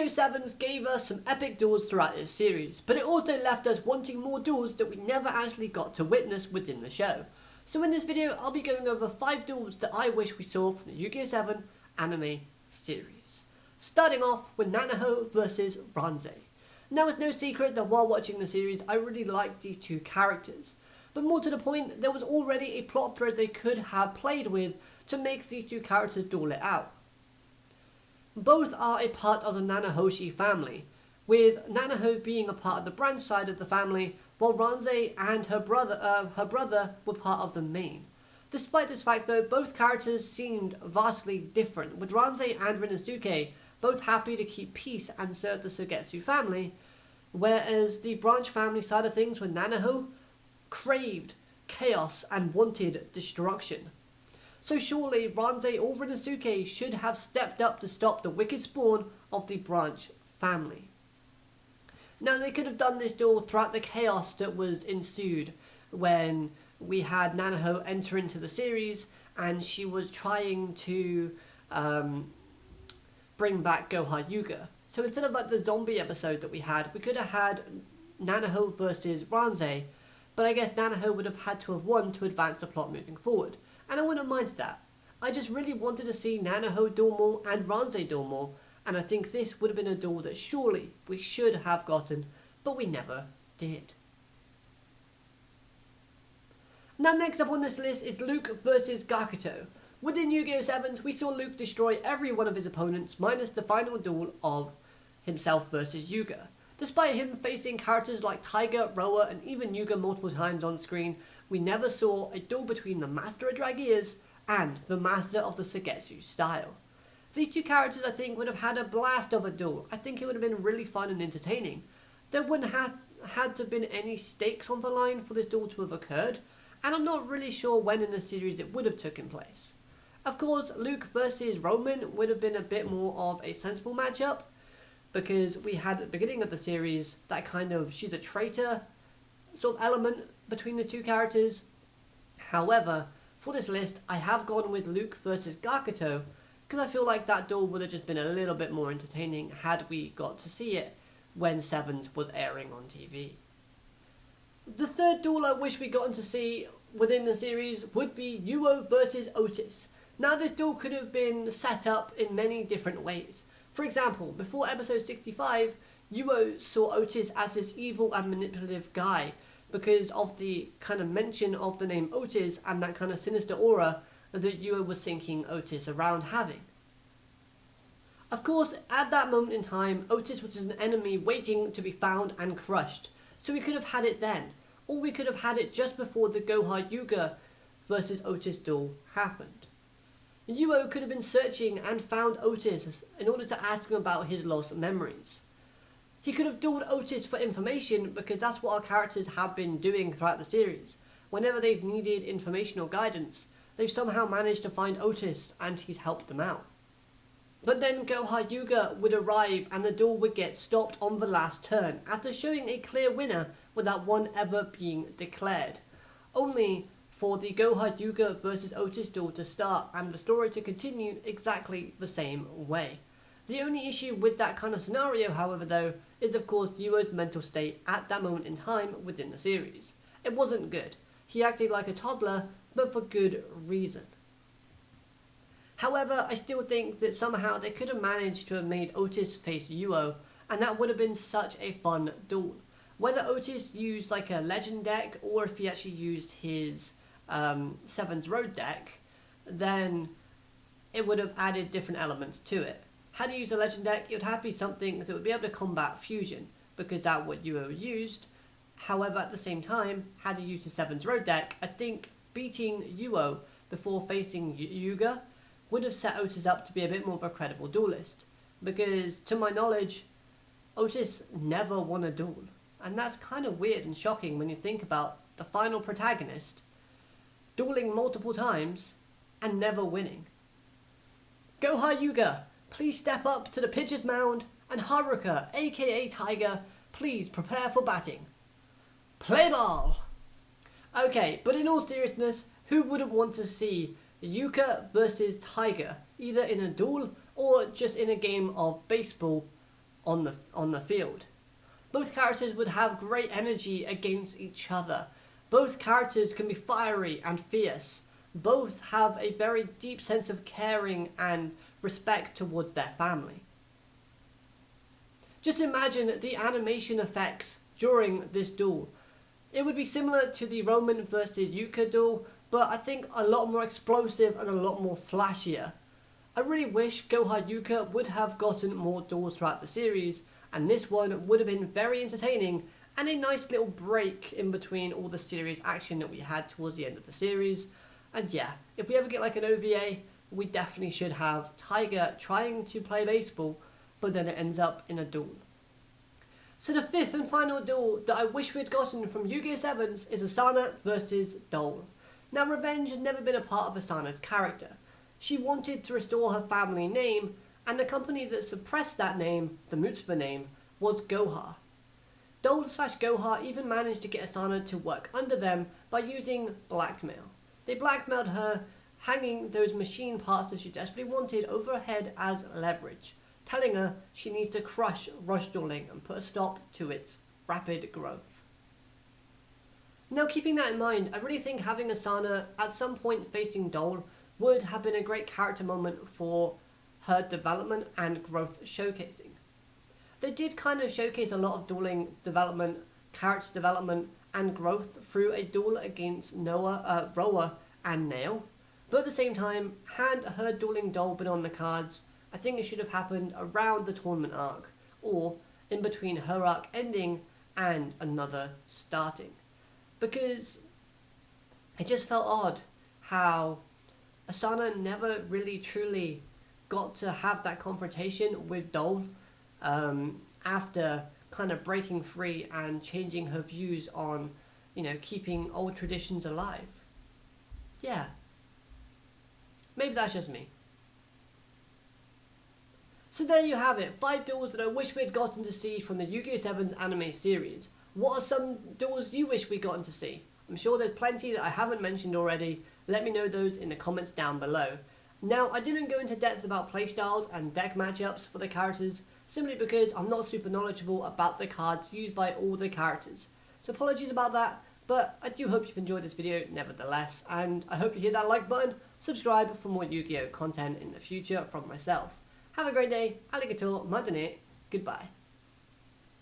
Yu-Gi-Oh! 7s gave us some epic duels throughout this series, but it also left us wanting more duels that we never actually got to witness within the show. So in this video, I'll be going over 5 duels that I wish we saw from the Yu-Gi-Oh! 7 anime series. Starting off with Nanaho versus Ranze. Now it's no secret that while watching the series, I really liked these two characters. But more to the point, there was already a plot thread they could have played with to make these two characters duel it out. Both are a part of the Nanahoshi family, with Nanaho being a part of the branch side of the family, while Ranze and her brother were part of the main. Despite this fact though, both characters seemed vastly different, with Ranze and Rinosuke both happy to keep peace and serve the Suigetsu family, whereas the branch family side of things with Nanaho craved chaos and wanted destruction. So surely Ranze or Rinosuke should have stepped up to stop the wicked spawn of the branch family. Now they could have done this duel throughout the chaos that was ensued when we had Nanaho enter into the series and she was trying to bring back Goha Yuga. So instead of like the zombie episode that we could have had Nanaho versus Ranze, but I guess Nanaho would have had to have won to advance the plot moving forward. And I wouldn't have minded that. I just really wanted to see Nanaho duel more and Ranze duel more, and I think this would have been a duel that surely we should have gotten, but we never did. Now next up on this list is Luke versus Gakuto. Within Yu-Gi-Oh! 7s, we saw Luke destroy every one of his opponents minus the final duel of himself versus Yuga. Despite him facing characters like Tiger, Roa, and even Yuga multiple times on screen, we never saw a duel between the Master of Dragias and the Master of the Suigetsu style. These two characters I think would have had a blast of a duel. I think it would have been really fun and entertaining. There wouldn't have had to have been any stakes on the line for this duel to have occurred, and I'm not really sure when in the series it would have taken place. Of course, Luke versus Roman would have been a bit more of a sensible matchup, because we had at the beginning of the series that kind of she's a traitor sort of element between the two characters. However, for this list, I have gone with Luke versus Gakuto because I feel like that duel would have just been a little bit more entertaining had we got to see it when Sevens was airing on TV. The third duel I wish we gotten to see within the series would be Yuo versus Otis. Now this duel could have been set up in many different ways. For example, before episode 65, Yuo saw Otis as this evil and manipulative guy because of the kind of mention of the name Otis and that kind of sinister aura that Yuo was thinking Otis around having. Of course, at that moment in time, Otis was just an enemy waiting to be found and crushed, so we could have had it then, or we could have had it just before the Goha Yuga versus Otis duel happened. Yuo could have been searching and found Otis in order to ask him about his lost memories. He could have dueled Otis for information because that's what our characters have been doing throughout the series. Whenever they've needed information or guidance, they've somehow managed to find Otis and he's helped them out. But then Goha Yuga would arrive and the duel would get stopped on the last turn after showing a clear winner without one ever being declared. Only for the Goha Yuga versus Otis duel to start and the story to continue exactly the same way. The only issue with that kind of scenario, however, though, is of course Yuo's mental state at that moment in time within the series. It wasn't good. He acted like a toddler, but for good reason. However, I still think that somehow they could have managed to have made Otis face Yuo, and that would have been such a fun duel. Whether Otis used like a legend deck or if he actually used his Seven's Road deck, then it would have added different elements to it. Had he used a legend deck, it would have to be something that would be able to combat fusion, because that's what Yuo used. However, at the same time, had he used his Seven's Road deck, I think beating Yuo before facing Yuga would have set Otis up to be a bit more of a credible duelist, because to my knowledge, Otis never won a duel, and that's kind of weird and shocking when you think about the final protagonist dueling multiple times and never winning. Goha Yuga, please step up to the pitcher's mound, and Haruka, aka Tiger, please prepare for batting. Play ball! Okay, but in all seriousness, who wouldn't want to see Yuka versus Tiger, either in a duel or just in a game of baseball on the field. Both characters would have great energy against each other. Both characters can be fiery and fierce. Both have a very deep sense of caring and respect towards their family. Just imagine the animation effects during this duel. It would be similar to the Roman versus Yuoka duel, but I think a lot more explosive and a lot more flashier. I really wish Goha Yuoka would have gotten more duels throughout the series, and this one would have been very entertaining and a nice little break in between all the series action that we had towards the end of the series. And yeah, if we ever get like an OVA, we definitely should have Tiger trying to play baseball, but then it ends up in a duel. So the fifth and final duel that I wish we had gotten from Yu-Gi-Oh! 7s is Asana versus Dole. Now revenge had never been a part of Asana's character. She wanted to restore her family name, and the company that suppressed that name, the Mutsuba name, was Goha. Dole/Goha even managed to get Asana to work under them by using blackmail. They blackmailed her, hanging those machine parts that she desperately wanted over her head as leverage, telling her she needs to crush Rush Dueling and put a stop to its rapid growth. Now keeping that in mind, I really think having Asana at some point facing Dole would have been a great character moment for her development and growth showcasing. They did kind of showcase a lot of dueling development, character development, and growth through a duel against Roa and Nail, but at the same time, had her dueling Dole been on the cards, I think it should have happened around the tournament arc, or in between her arc ending and another starting. Because it just felt odd how Asana never really truly got to have that confrontation with Dole after kind of breaking free and changing her views on, keeping old traditions alive. Yeah. Maybe that's just me. So there you have it, 5 duels that I wish we had gotten to see from the Yu-Gi-Oh! 7 anime series. What are some duels you wish we'd gotten to see? I'm sure there's plenty that I haven't mentioned already. Let me know those in the comments down below. Now, I didn't go into depth about playstyles and deck matchups for the characters, simply because I'm not super knowledgeable about the cards used by all the characters. So apologies about that, but I do hope you've enjoyed this video nevertheless, and I hope you hit that like button, subscribe for more Yu-Gi-Oh! Content in the future from myself. Have a great day, arigato, madane, goodbye.